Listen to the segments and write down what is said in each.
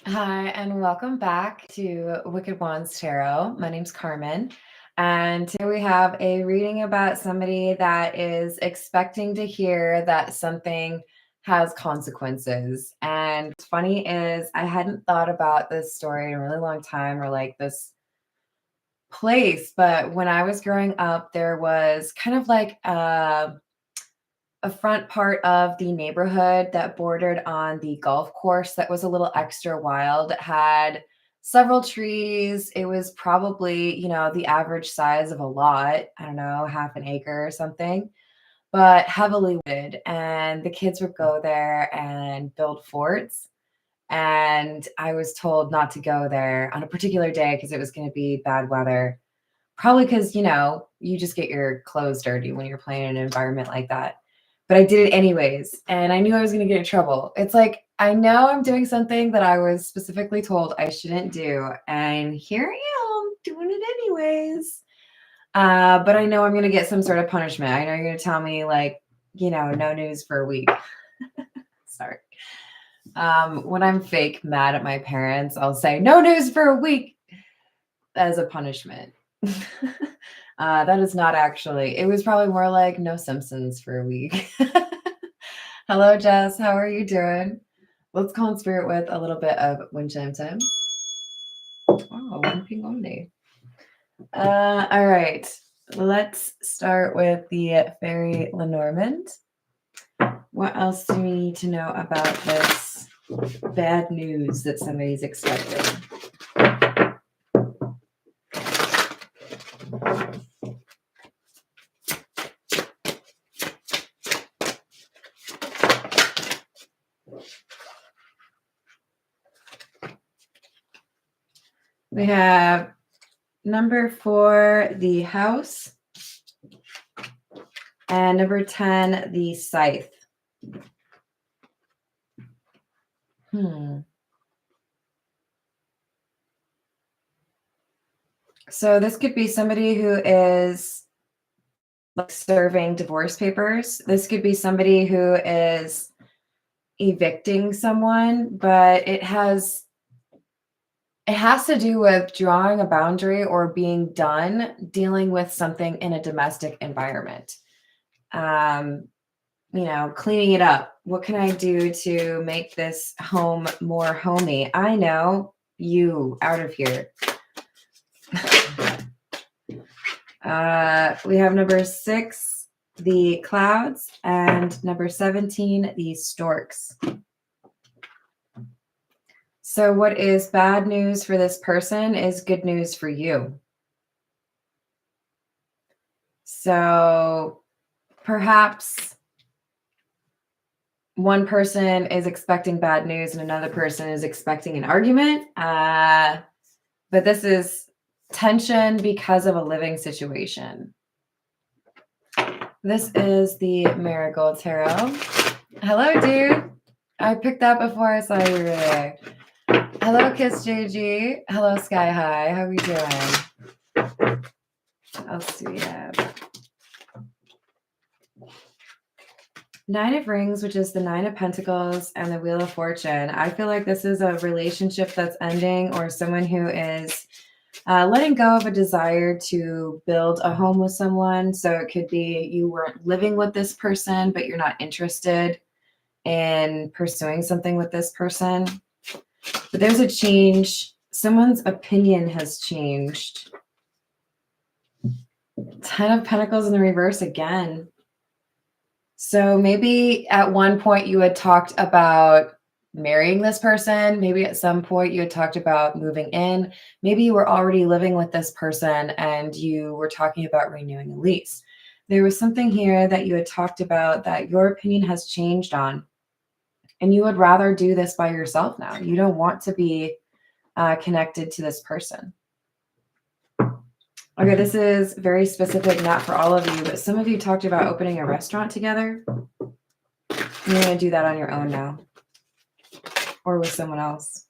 Hi, and welcome back to Wicked Wands Tarot. My name's Carmen, and today we have a reading about somebody that is expecting to hear that something has consequences. And what's funny is I hadn't thought about this story in a really long time or like this place, but when I was growing up, there was kind of like a front part of the neighborhood that bordered on the golf course that was a little extra wild. It had several trees. It was probably, the average size of a lot. I don't know, half an acre or something, but heavily wooded. And the kids would go there and build forts. And I was told not to go there on a particular day because it was going to be bad weather. Probably because, you just get your clothes dirty when you're playing in an environment like that. But I did it anyways, and I knew I was going to get in trouble. It's like, I know I'm doing something that I was specifically told I shouldn't do, and here I am doing it anyways. But I know I'm going to get some sort of punishment. I know you're going to tell me, like, no news for a week. Sorry. When I'm fake mad at my parents, I'll say, no news for a week as a punishment. That is not actually, it was probably more like no Simpsons for a week. Hello, Jess. How are you doing? Let's call in spirit with a little bit of wind chime time. Oh, one ping only. All right. Let's start with the fairy Lenormand. What else do we need to know about this bad news that somebody's expecting? We have number 4, the house, and number 10, the scythe. So this could be somebody who is like serving divorce papers. This could be somebody who is evicting someone, but it has to do with drawing a boundary or being done dealing with something in a domestic environment. Cleaning it up. What can I do to make this home more homey? I know, you out of here. We have number 6, the clouds, and number 17, the storks. So what is bad news for this person is good news for you. So perhaps one person is expecting bad news and another person is expecting an argument. But this is tension because of a living situation. This is the Marigold Tarot. Hello, dude. I picked that before I saw you were there. Hello, Kiss JG. Hello, Sky High. How are you doing? What else do we have? 9 of Rings, which is the 9 of Pentacles, and the Wheel of Fortune. I feel like this is a relationship that's ending, or someone who is letting go of a desire to build a home with someone. So it could be you weren't living with this person, but you're not interested in pursuing something with this person. But there's a change. Someone's opinion has changed. 10 of Pentacles in the reverse again. So maybe at one point you had talked about marrying this person. Maybe at some point you had talked about moving in. Maybe you were already living with this person and you were talking about renewing a lease. There was something here that you had talked about that your opinion has changed on, and you would rather do this by yourself now. You don't want to be connected to this person. Okay, this is very specific, not for all of you, but some of you talked about opening a restaurant together. You're going to do that on your own now, or with someone else.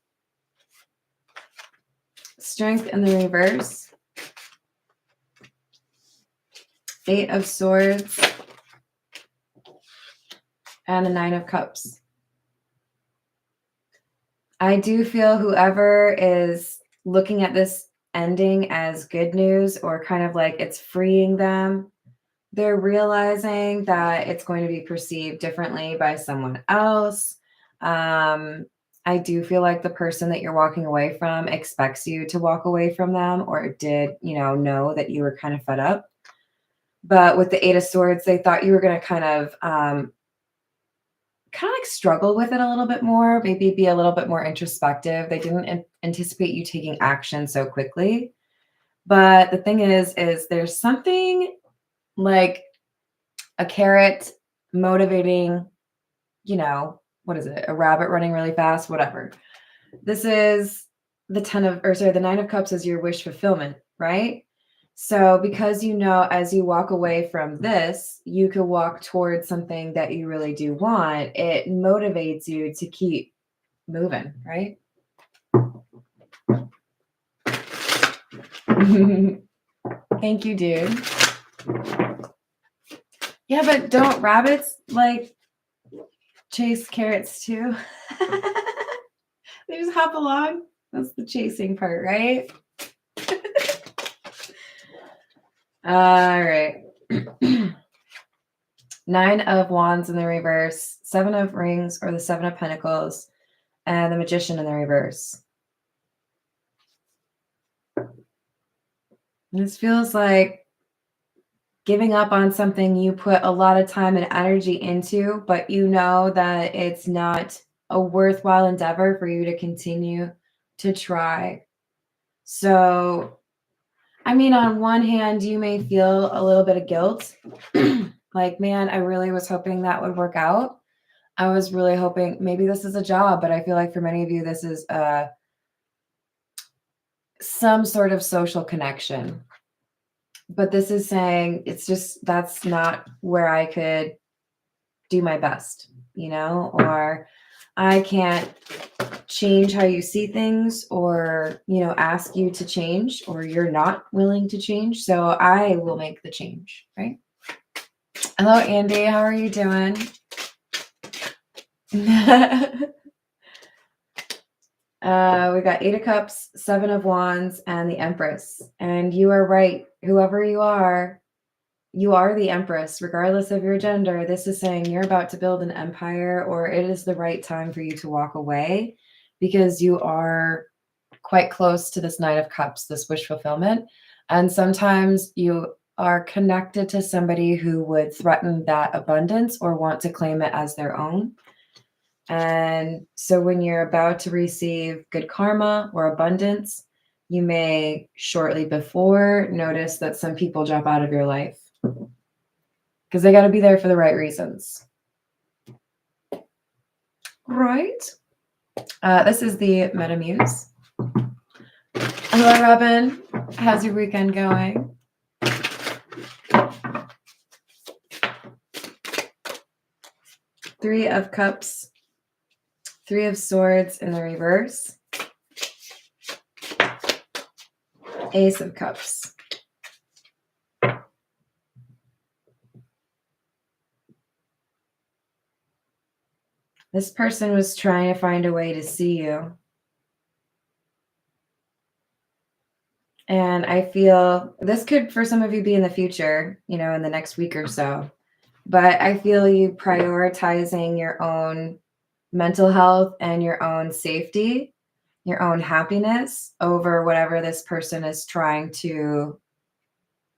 Strength in the reverse. 8 of Swords. And the 9 of Cups. I do feel whoever is looking at this ending as good news or kind of like it's freeing them, they're realizing that it's going to be perceived differently by someone else. I do feel like the person that you're walking away from expects you to walk away from them or did, know that you were kind of fed up. But with the Eight of Swords, they thought you were going to kind of like struggle with it a little bit more, maybe be a little bit more introspective. They didn't anticipate you taking action so quickly. But the thing is there's something like a carrot motivating, what is it? A rabbit running really fast, whatever. This is the Nine of Cups is your wish fulfillment, right? So because as you walk away from this, you could walk towards something that you really do want. It motivates you to keep moving, right? Thank you, dude. Yeah, but don't rabbits like chase carrots too? They just hop along. That's the chasing part, right? All right. Nine of Wands in the reverse, Seven of Rings or the Seven of Pentacles, and the Magician in the reverse. This feels like giving up on something you put a lot of time and energy into, but you know that it's not a worthwhile endeavor for you to continue to try. So, I mean, on one hand, you may feel a little bit of guilt. Like, man, I really was hoping that would work out. I was really hoping maybe this is a job, but I feel like for many of you, this is some sort of social connection. But this is saying that's not where I could do my best, or I can't change how you see things or, ask you to change, or you're not willing to change. So I will make the change, right? Hello, Andy. How are you doing? We got Eight of Cups, Seven of Wands, and the Empress. And you are right. Whoever you are the Empress, regardless of your gender. This is saying you're about to build an empire, or it is the right time for you to walk away because you are quite close to this Nine of Cups, this wish fulfillment. And sometimes you are connected to somebody who would threaten that abundance or want to claim it as their own. And so when you're about to receive good karma or abundance, you may shortly before notice that some people drop out of your life because they got to be there for the right reasons. Right? This is the Meta Muse. Hello, Robin. How's your weekend going? Three of Cups, Three of Swords in the reverse, Ace of Cups. This person was trying to find a way to see you. And I feel this could, for some of you, be in the future, in the next week or so. But I feel you prioritizing your own mental health and your own safety, your own happiness over whatever this person is trying to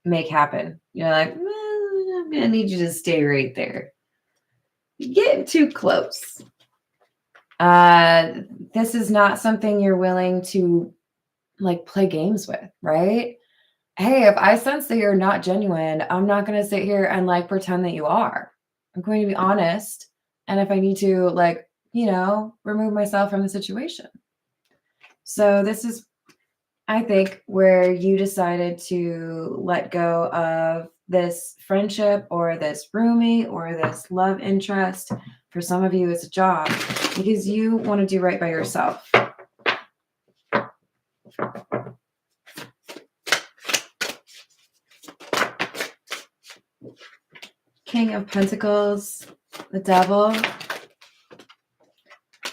make happen. You're like, I'm going to need you to stay right there. You're getting too close. This is not something you're willing to play games with, right? Hey, if I sense that you're not genuine, I'm not going to sit here and pretend that you are. I'm going to be honest. And if I need to remove myself from the situation. So this is, I think, where you decided to let go of this friendship or this roomie or this love interest. For some of you, it's a job because you want to do right by yourself. King of Pentacles, the Devil.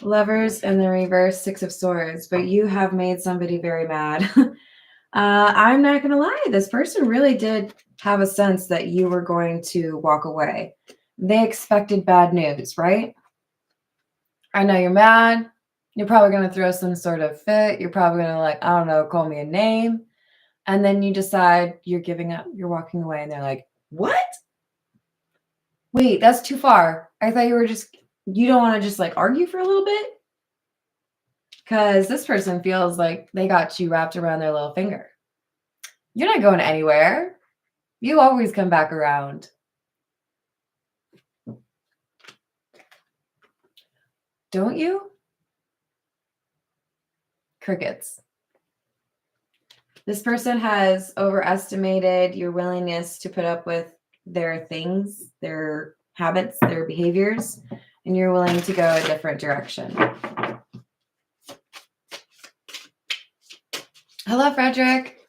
Lovers in the reverse, Six of Swords, but you have made somebody very mad. I'm not going to lie. This person really did have a sense that you were going to walk away. They expected bad news, right? I know you're mad. You're probably going to throw some sort of fit. You're probably going to, like, I don't know, call me a name. And then you decide you're giving up. You're walking away. And they're like, what? Wait, that's too far. I thought you were just, you don't want to just like argue for a little bit? Because this person feels like they got you wrapped around their little finger. You're not going anywhere. You always come back around. Don't you? Crickets. This person has overestimated your willingness to put up with their things, their habits, their behaviors, and you're willing to go a different direction. Hello, Frederick.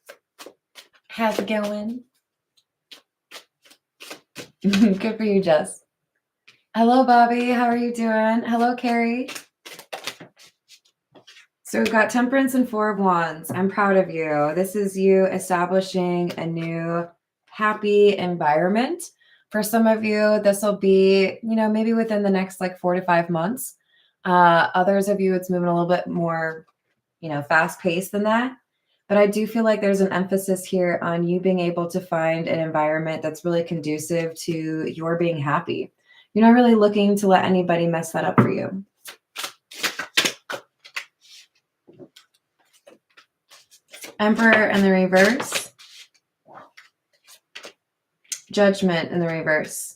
How's it going? Good for you, Jess. Hello, Bobby. How are you doing? Hello, Carrie. So we've got Temperance and Four of Wands. I'm proud of you. This is you establishing a new happy environment. For some of you, this will be, maybe within the next like 4 to 5 months. Others of you, it's moving a little bit more, fast paced than that. But I do feel like there's an emphasis here on you being able to find an environment that's really conducive to your being happy. You're not really looking to let anybody mess that up for you. Emperor in the reverse. Judgment in the reverse.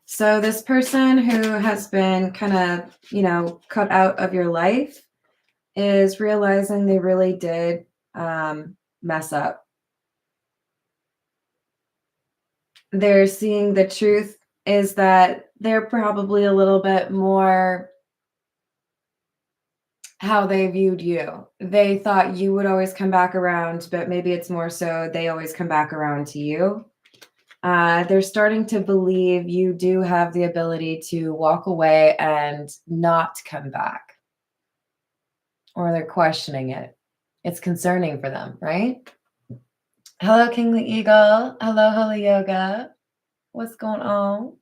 So this person who has been kind of, cut out of your life is realizing they really did mess up. They're seeing the truth is that they're probably a little bit more how they viewed you. They thought you would always come back around, but maybe it's more so they always come back around to you. They're starting to believe you do have the ability to walk away and not come back. Or they're questioning it. It's concerning for them, right? Hello, Kingly Eagle. Hello, Holy Yoga. What's going on?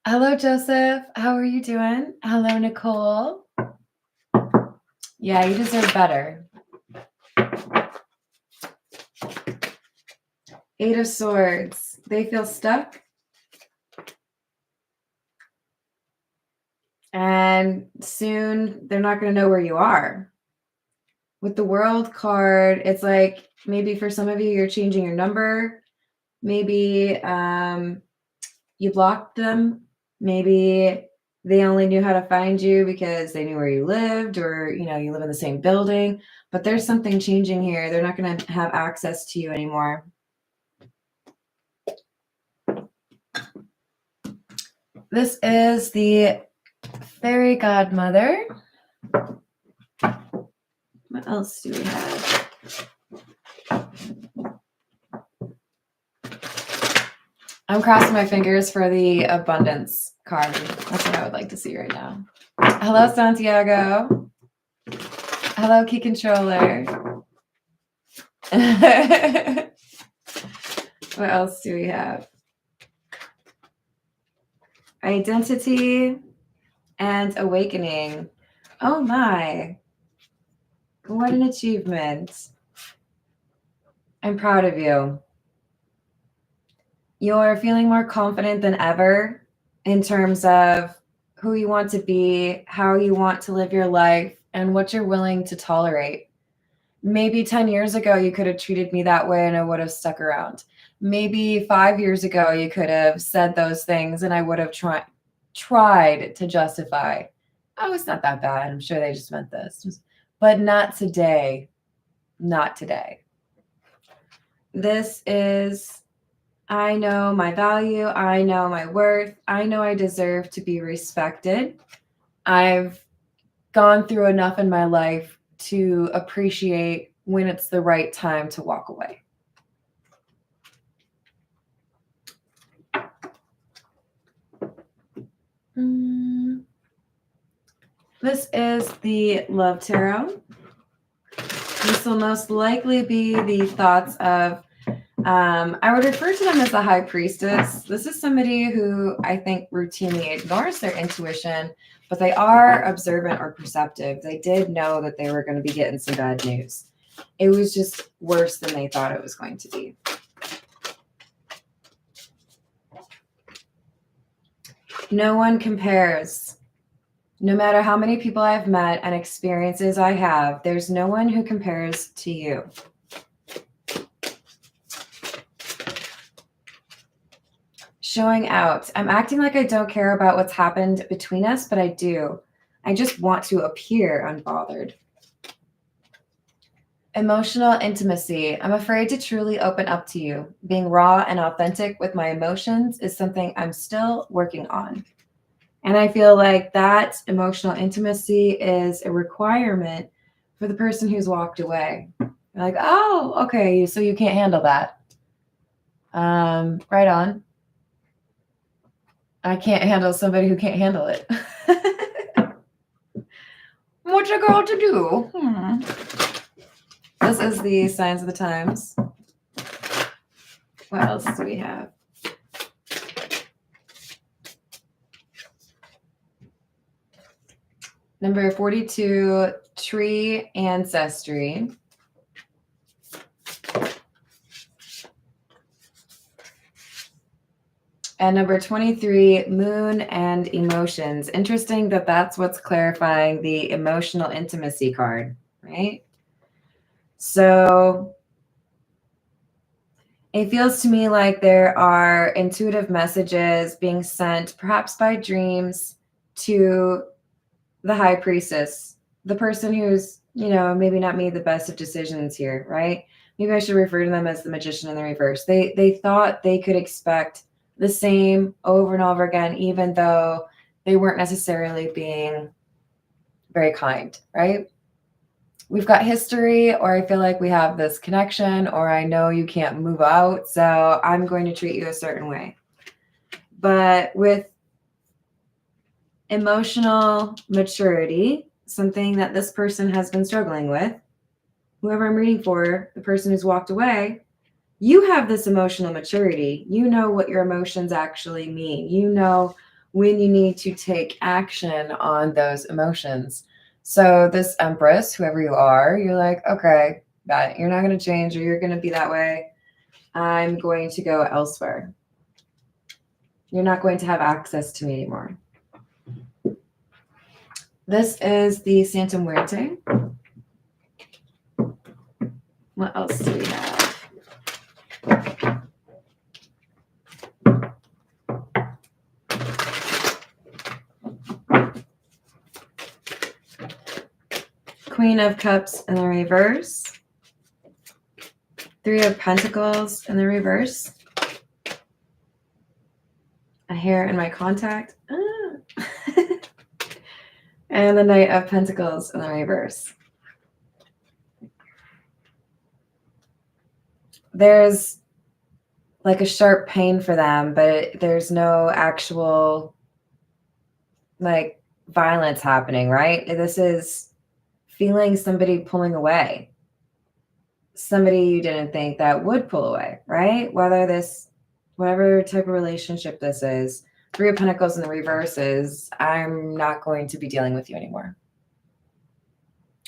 Hello, Joseph. How are you doing? Hello, Nicole. Yeah, you deserve better. Eight of Swords. They feel stuck. And soon they're not going to know where you are. With the World card, it's like maybe for some of you, you're changing your number. Maybe you blocked them. Maybe they only knew how to find you because they knew where you lived, or, you live in the same building. But there's something changing here. They're not going to have access to you anymore. This is the Fairy Godmother. What else do we have? I'm crossing my fingers for the Abundance card. That's what I would like to see right now. Hello, Santiago. Hello, Key Controller. What else do we have? Identity and Awakening. Oh my. What an achievement. I'm proud of you. You're feeling more confident than ever in terms of who you want to be, how you want to live your life, and what you're willing to tolerate. Maybe 10 years ago, you could have treated me that way and I would have stuck around. Maybe 5 years ago, you could have said those things and I would have tried to justify, oh, it's not that bad. I'm sure they just meant this. But not today. Not today. This is, I know my value. I know my worth. I know I deserve to be respected. I've gone through enough in my life to appreciate when it's the right time to walk away. This is the Love Tarot. This will most likely be the thoughts of, I would refer to them as the High Priestess. This is somebody who I think routinely ignores their intuition, but they are observant or perceptive. They did know that they were going to be getting some bad news. It was just worse than they thought it was going to be. No one compares. No matter how many people I've met and experiences I have, there's no one who compares to you. Showing out. I'm acting like I don't care about what's happened between us, but I do. I just want to appear unbothered. Emotional intimacy. I'm afraid to truly open up to you. Being raw and authentic with my emotions is something I'm still working on. And I feel like that emotional intimacy is a requirement for the person who's walked away. You're like, oh, okay, so you can't handle that. Right on. I can't handle somebody who can't handle it. What's a girl to do? This is the Signs of the Times. What else do we have? Number 42, Tree Ancestry. And number 23, Moon and Emotions. Interesting that that's what's clarifying the emotional intimacy card, right? So it feels to me like there are intuitive messages being sent, perhaps by dreams, to the High Priestess, the person who's, maybe not made the best of decisions here, right? Maybe I should refer to them as the Magician in the reverse. They thought they could expect the same over and over again, even though they weren't necessarily being very kind, right? We've got history, or I feel like we have this connection, or I know you can't move out, so I'm going to treat you a certain way. But with emotional maturity, something that this person has been struggling with, whoever I'm reading for, the person who's walked away, you have this emotional maturity. You know what your emotions actually mean. You know when you need to take action on those emotions. So this Empress, whoever you are, you're like, okay, got it. You're not going to change, or you're going to be that way. I'm going to go elsewhere. You're not going to have access to me anymore. This is the Santa Muerte. What else do we have? Queen of Cups in the reverse. Three of Pentacles in the reverse. A hair in my contact. And the Knight of Pentacles in the reverse. There's like a sharp pain for them, but there's no actual like violence happening, right? This is feeling somebody pulling away. Somebody you didn't think that would pull away, right? Whatever type of relationship this is, Three of Pentacles in the reverse is, I'm not going to be dealing with you anymore.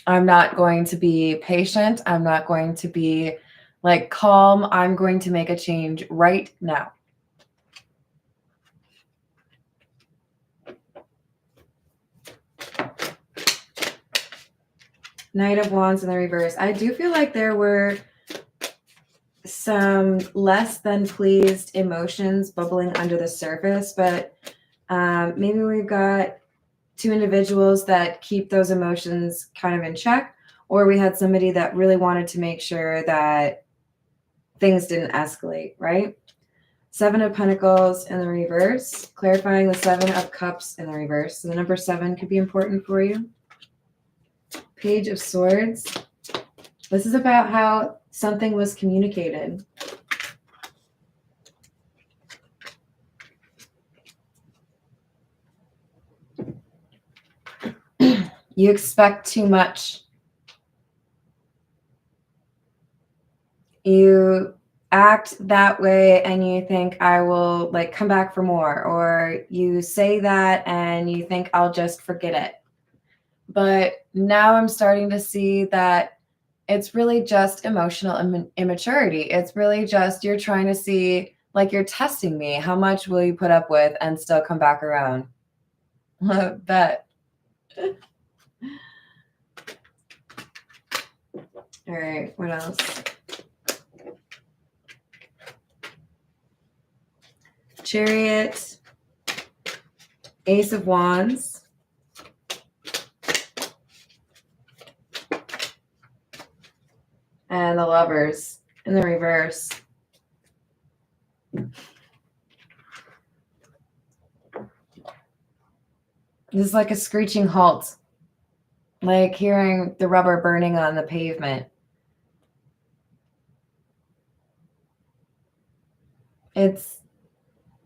I'm not going to be patient. I'm not going to be like calm. I'm going to make a change right now. Knight of Wands in the reverse. I do feel like there were some less than pleased emotions bubbling under the surface, but maybe we've got two individuals that keep those emotions kind of in check, or we had somebody that really wanted to make sure that things didn't escalate, right? Seven of Pentacles in the reverse, clarifying the Seven of Cups in the reverse. So the number 7 could be important for you. Page of Swords. This is about how something was communicated. You expect too much. You act that way and you think I will like come back for more, or you say that and you think I'll just forget it. But now I'm starting to see that it's really just emotional immaturity. It's really just you're trying to see, like, you're testing me. How much will you put up with and still come back around? Bet. All right, what else? Chariot, Ace of Wands, and the Lovers in the reverse. This is like a screeching halt, like hearing the rubber burning on the pavement. It's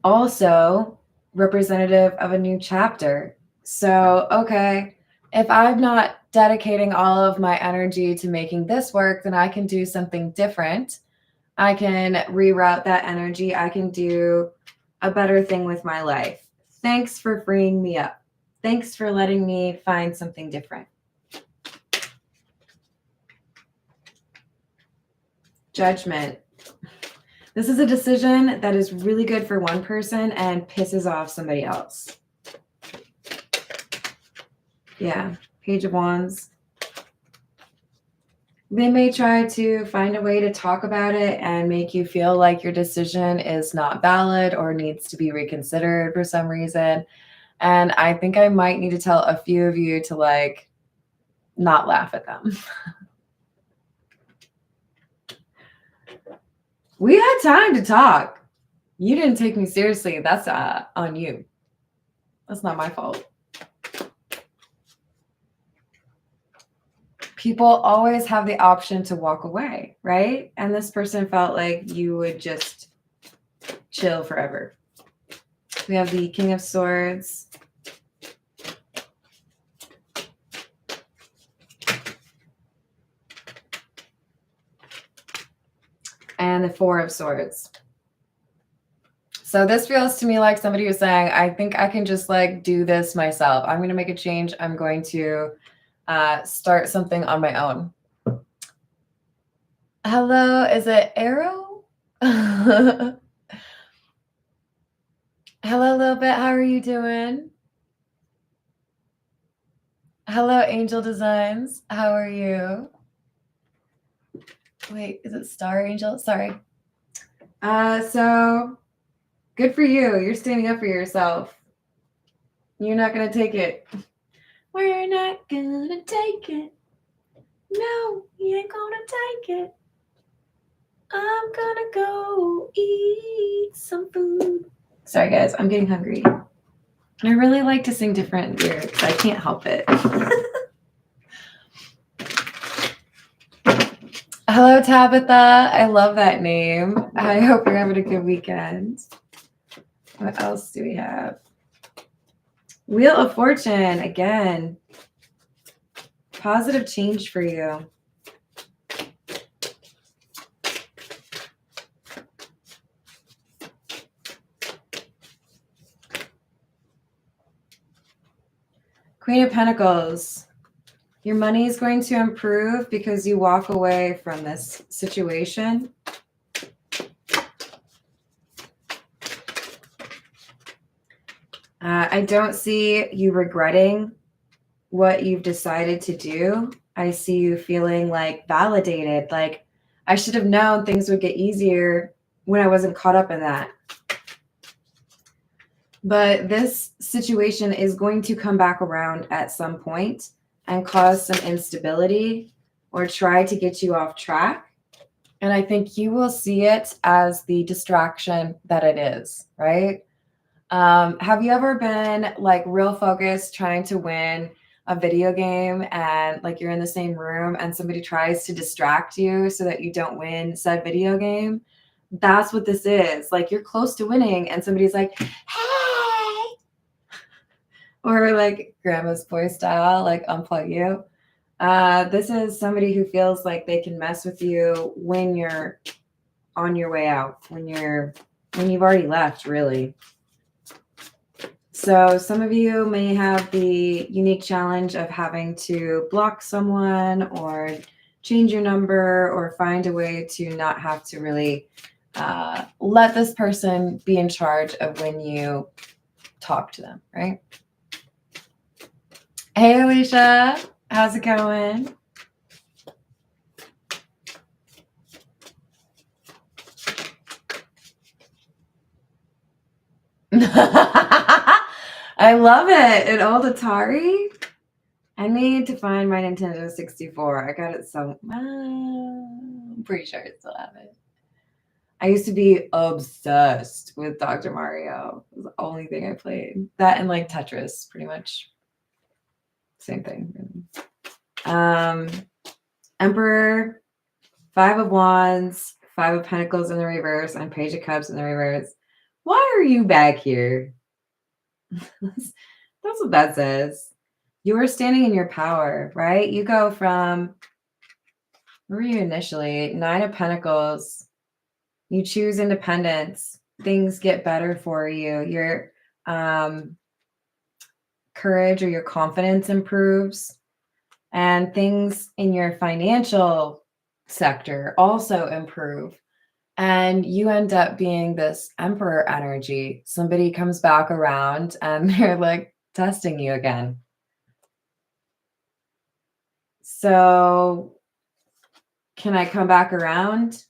also representative of a new chapter. So, okay, if I'm not dedicating all of my energy to making this work, then I can do something different. I can reroute that energy. I can do a better thing with my life. Thanks for freeing me up. Thanks for letting me find something different. Judgment. This is a decision that is really good for one person and pisses off somebody else. Yeah, Page of Wands. They may try to find a way to talk about it and make you feel like your decision is not valid or needs to be reconsidered for some reason. And I think I might need to tell a few of you to like not laugh at them. We had time to talk. You didn't take me seriously. That's on you. That's not my fault. People always have the option to walk away, right? And this person felt like you would just chill forever. We have the King of Swords. And the Four of Swords. So this feels to me like somebody was saying, I think I can just like do this myself. I'm going to make a change. I'm going to start something on my own. Hello, is it Arrow? Hello, a little bit. How are you doing? Hello, Angel Designs. How are you? Wait, is it Star Angel? Sorry. So good for you. You're standing up for yourself. You're not going to take it. We're not going to take it. No, you ain't going to take it. I'm going to go eat some food. Sorry, guys. I'm getting hungry. And I really like to sing different lyrics. I can't help it. Hello, Tabitha. I love that name. I hope you're having a good weekend. What else do we have? Wheel of Fortune, again. Positive change for you. Queen of Pentacles. Your money is going to improve because you walk away from this situation. I don't see you regretting what you've decided to do. I see you feeling like validated, like I should have known things would get easier when I wasn't caught up in that. But this situation is going to come back around at some point and cause some instability or try to get you off track. And I think you will see it as the distraction that it is, right? Have you ever been like real focused trying to win a video game and like you're in the same room and somebody tries to distract you so that you don't win said video game? That's what this is. Like you're close to winning and somebody's like, hey, or like grandma's boy style, like unplug you. This is somebody who feels like they can mess with you when you're on your way out, when you've already left, really. So some of you may have the unique challenge of having to block someone or change your number or find a way to not have to really let this person be in charge of when you talk to them, right? Hey, Alicia, how's it going? I love it. An old Atari? I need to find my Nintendo 64. I got it I'm pretty sure I still have it. I used to be obsessed with Dr. Mario. It was the only thing I played. That and like Tetris, pretty much. Same thing. Emperor, 5 of Wands, 5 of Pentacles in the reverse, and Page of Cups in the reverse. Why are you back here? That's what that says. You are standing in your power, right? You go from, where were you initially? 9 of Pentacles. You choose independence. Things get better for you. Your courage or your confidence improves. And things in your financial sector also improve. And you end up being this emperor energy. Somebody comes back around and they're like testing you again. So can I come back around?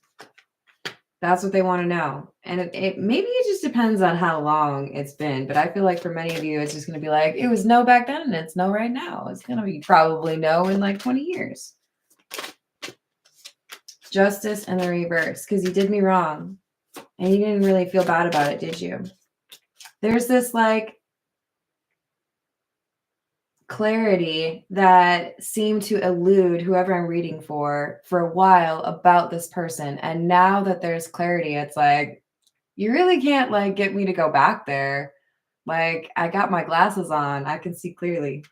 That's what they want to know. And it maybe it just depends on how long it's been. But I feel like for many of you, it's just going to be like, it was no back then and it's no right now. It's going to be probably no in like 20 years. Justice in the reverse, because you did me wrong. And you didn't really feel bad about it, did you? There's this like clarity that seemed to elude whoever I'm reading for a while about this person. And now that there's clarity, it's like, you really can't like get me to go back there. Like, I got my glasses on. I can see clearly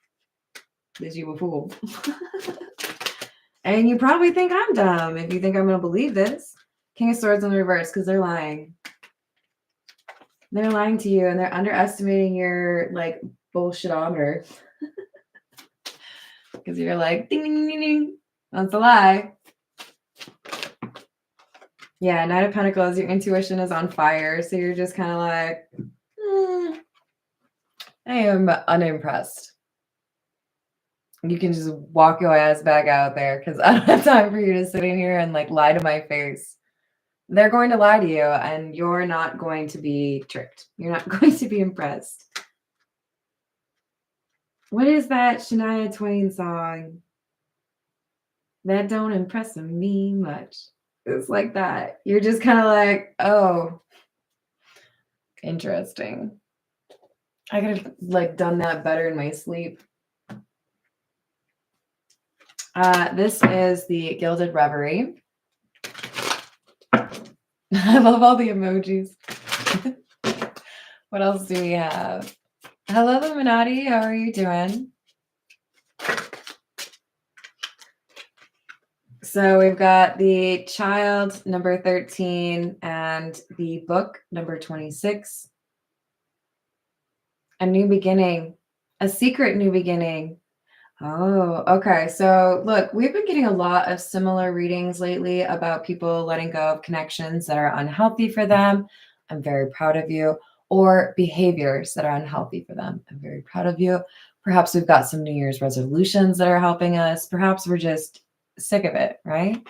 that you a fool. And you probably think I'm dumb if you think I'm going to believe this. King of Swords in the reverse, because they're lying. They're lying to you and they're underestimating your like bullshitometer. Because you're like, ding, ding, ding, ding. That's a lie. Yeah, Knight of Pentacles, your intuition is on fire. So you're just kind of like, I am unimpressed. You can just walk your ass back out there because I don't have time for you to sit in here and like lie to my face. They're going to lie to you and you're not going to be tricked. You're not going to be impressed. What is that Shania Twain song? That don't impress me much. It's like that. You're just kind of like, oh, interesting. I could have like done that better in my sleep. This is the Gilded Reverie. I love all the emojis. What else do we have? Hello, Illuminati. How are you doing? So we've got the Child, number 13, and the Book, number 26. A new beginning. A secret new beginning. Oh, okay. So look, we've been getting a lot of similar readings lately about people letting go of connections that are unhealthy for them. I'm very proud of you. Or behaviors that are unhealthy for them. I'm very proud of you. Perhaps we've got some New Year's resolutions that are helping us. Perhaps we're just sick of it, right?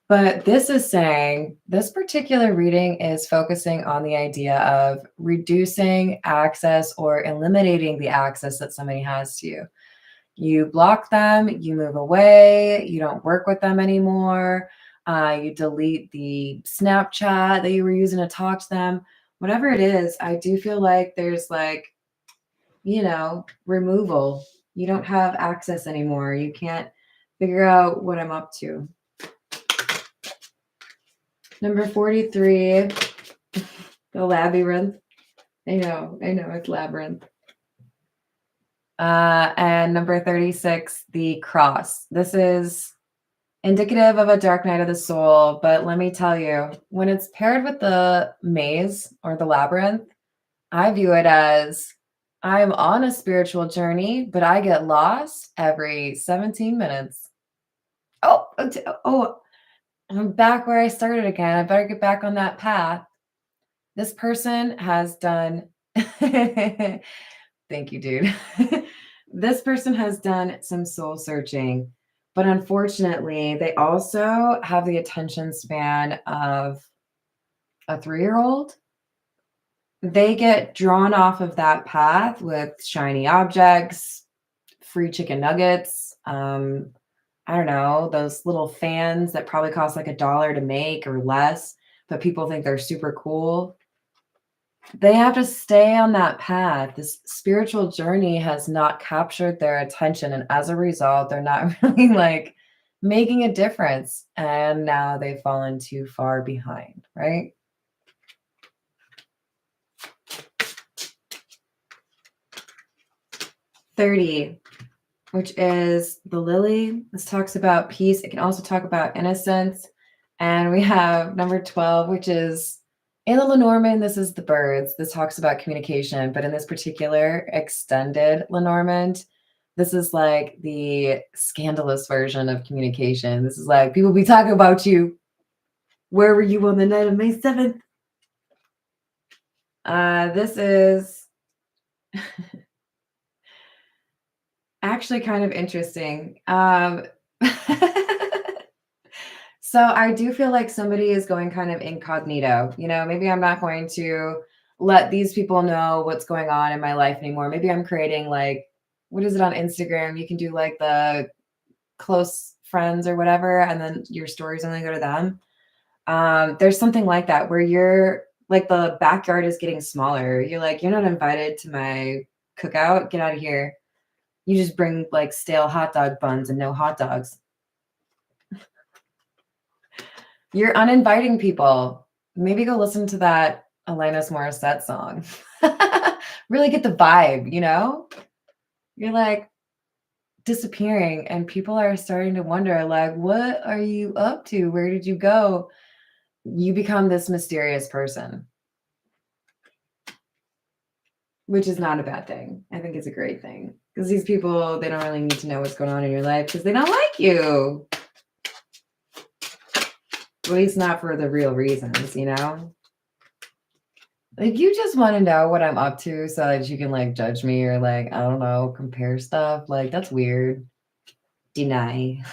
But this is saying, this particular reading is focusing on the idea of reducing access or eliminating the access that somebody has to you. You block them, you move away, you don't work with them anymore, you delete the Snapchat that you were using to talk to them. Whatever it is, I do feel like there's like, removal. You don't have access anymore. You can't figure out what I'm up to. Number 43, the labyrinth. I know, it's labyrinth. And number 36, the cross. This is indicative of a dark night of the soul, but let me tell you, when it's paired with the maze or the labyrinth, I view it as I'm on a spiritual journey, but I get lost every 17 minutes. Oh, I'm back where I started again. I better get back on that path. This person has done, thank you, dude. This person has done some soul searching, but unfortunately, they also have the attention span of a 3-year-old. They get drawn off of that path with shiny objects, free chicken nuggets. I don't know, those little fans that probably cost like $1 to make or less, but people think they're super cool. They have to stay on that path. This spiritual journey has not captured their attention. And as a result, they're not really like making a difference. And now they've fallen too far behind, right? $30, which is the lily. This talks about peace. It can also talk about innocence. And we have number 12, which is in the Lenormand. This is the birds. This talks about communication, but in this particular extended Lenormand, this is like the scandalous version of communication. This is like people be talking about you. Where were you on the night of May 7th? This is actually kind of interesting. So I do feel like somebody is going kind of incognito. Maybe I'm not going to let these people know what's going on in my life anymore. Maybe I'm creating like, what is it on Instagram? You can do like the close friends or whatever, and then your stories only go to them. There's something like that where you're like the backyard is getting smaller. You're like, you're not invited to my cookout. Get out of here. You just bring like stale hot dog buns and no hot dogs. You're uninviting people. Maybe go listen to that Alanis Morissette song. Really get the vibe, You're like disappearing and people are starting to wonder, like, what are you up to? Where did you go? You become this mysterious person, which is not a bad thing. I think it's a great thing because these people, they don't really need to know what's going on in your life because they don't like you. At least not for the real reasons, Like you just want to know what I'm up to so that you can like judge me or like, I don't know, compare stuff. Like that's weird. Deny.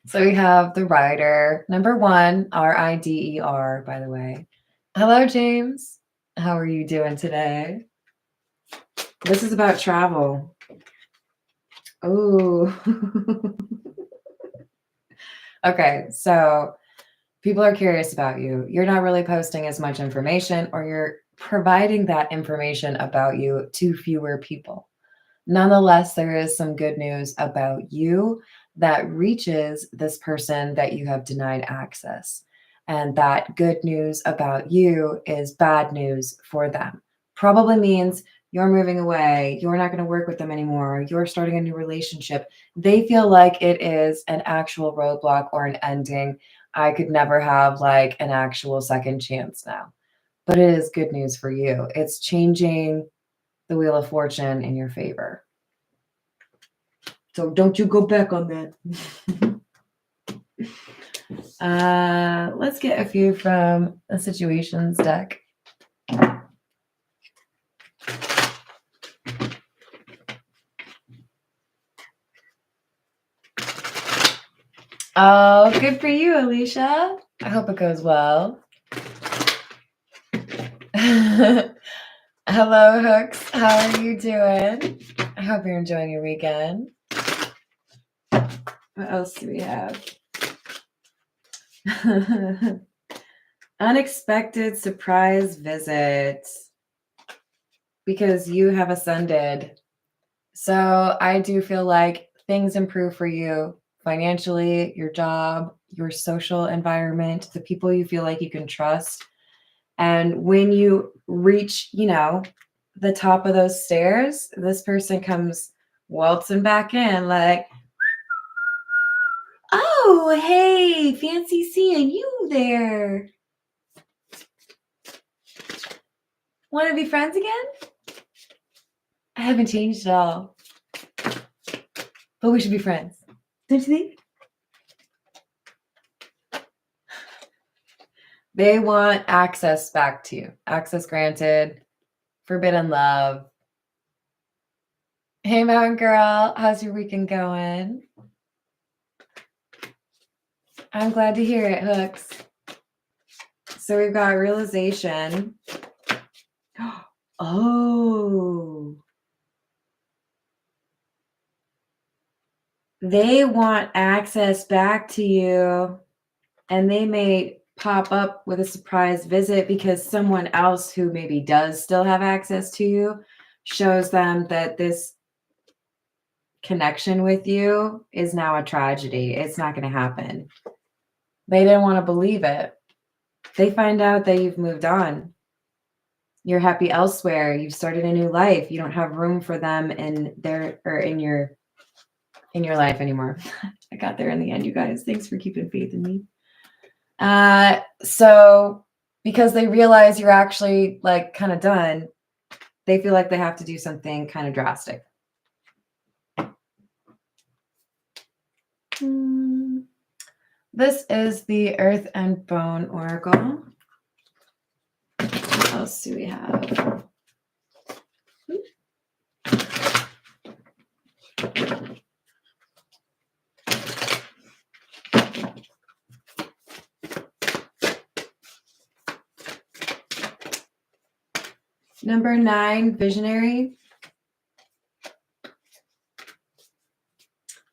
So we have the Rider, number 1, Rider, by the way. Hello, James. How are you doing today? This is about travel. Oh. Okay, so people are curious about you. You're not really posting as much information, or you're providing that information about you to fewer people. Nonetheless, there is some good news about you that reaches this person that you have denied access. And that good news about you is bad news for them. Probably means you're moving away, you're not going to work with them anymore, you're starting a new relationship. They feel like it is an actual roadblock or an ending. I could never have like an actual second chance now. But it is good news for you. It's changing the Wheel of Fortune in your favor. So don't you go back on that. Let's get a few from the Situations deck. Oh, good for you, Alicia. I hope it goes well. Hello, Hooks. How are you doing? I hope you're enjoying your weekend. What else do we have? Unexpected surprise visit because you have ascended. So I do feel like things improve for you financially, your job, your social environment, the people you feel like you can trust. And when you reach, the top of those stairs, this person comes waltzing back in like, oh, hey, fancy seeing you there. Want to be friends again? I haven't changed at all. But we should be friends. Don't you think? They want access back to you. Access granted. Forbidden love. Hey, Mountain Girl. How's your weekend going? I'm glad to hear it, Hooks. So we've got realization. Oh. They want access back to you, and they may pop up with a surprise visit because someone else who maybe does still have access to you shows them that this connection with you is now a tragedy. It's not going to happen. They didn't want to believe it. They find out that you've moved on. You're happy elsewhere. You've started a new life. You don't have room for them in their or in your life anymore. I got there in the end, you guys. Thanks for keeping faith in me. So because they realize you're actually like kind of done, they feel like they have to do something kind of drastic. This is the Earth and Bone Oracle. What else do we have? Number 9, visionary.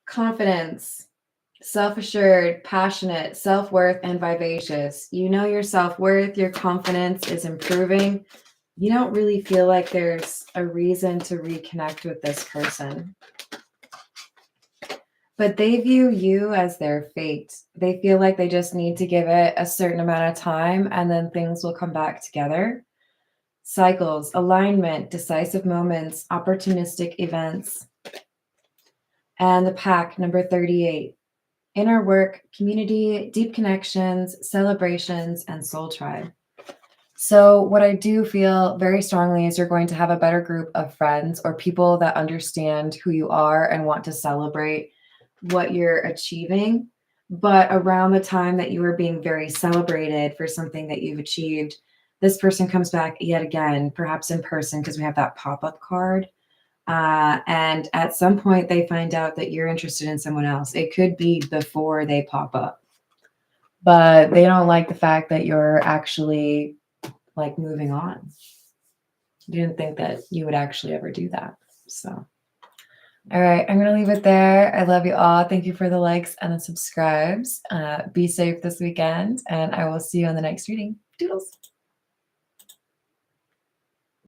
Confidence, self-assured, passionate, self-worth, and vivacious. You know your self-worth, your confidence is improving. You don't really feel like there's a reason to reconnect with this person. But they view you as their fate. They feel like they just need to give it a certain amount of time and then things will come back together. Cycles, alignment, decisive moments, opportunistic events. And the pack, number 38. Inner work, community, deep connections, celebrations, and soul tribe. So what I do feel very strongly is you're going to have a better group of friends or people that understand who you are and want to celebrate what you're achieving. But around the time that you are being very celebrated for something that you've achieved, this person comes back yet again, perhaps in person, because we have that pop-up card. And at some point they find out that you're interested in someone else. It could be before they pop up, but they don't like the fact that you're actually like moving on. Didn't think that you would actually ever do that. So, all right, I'm going to leave it there. I love you all. Thank you for the likes and the subscribes. Be safe this weekend, and I will see you on the next reading. Doodles.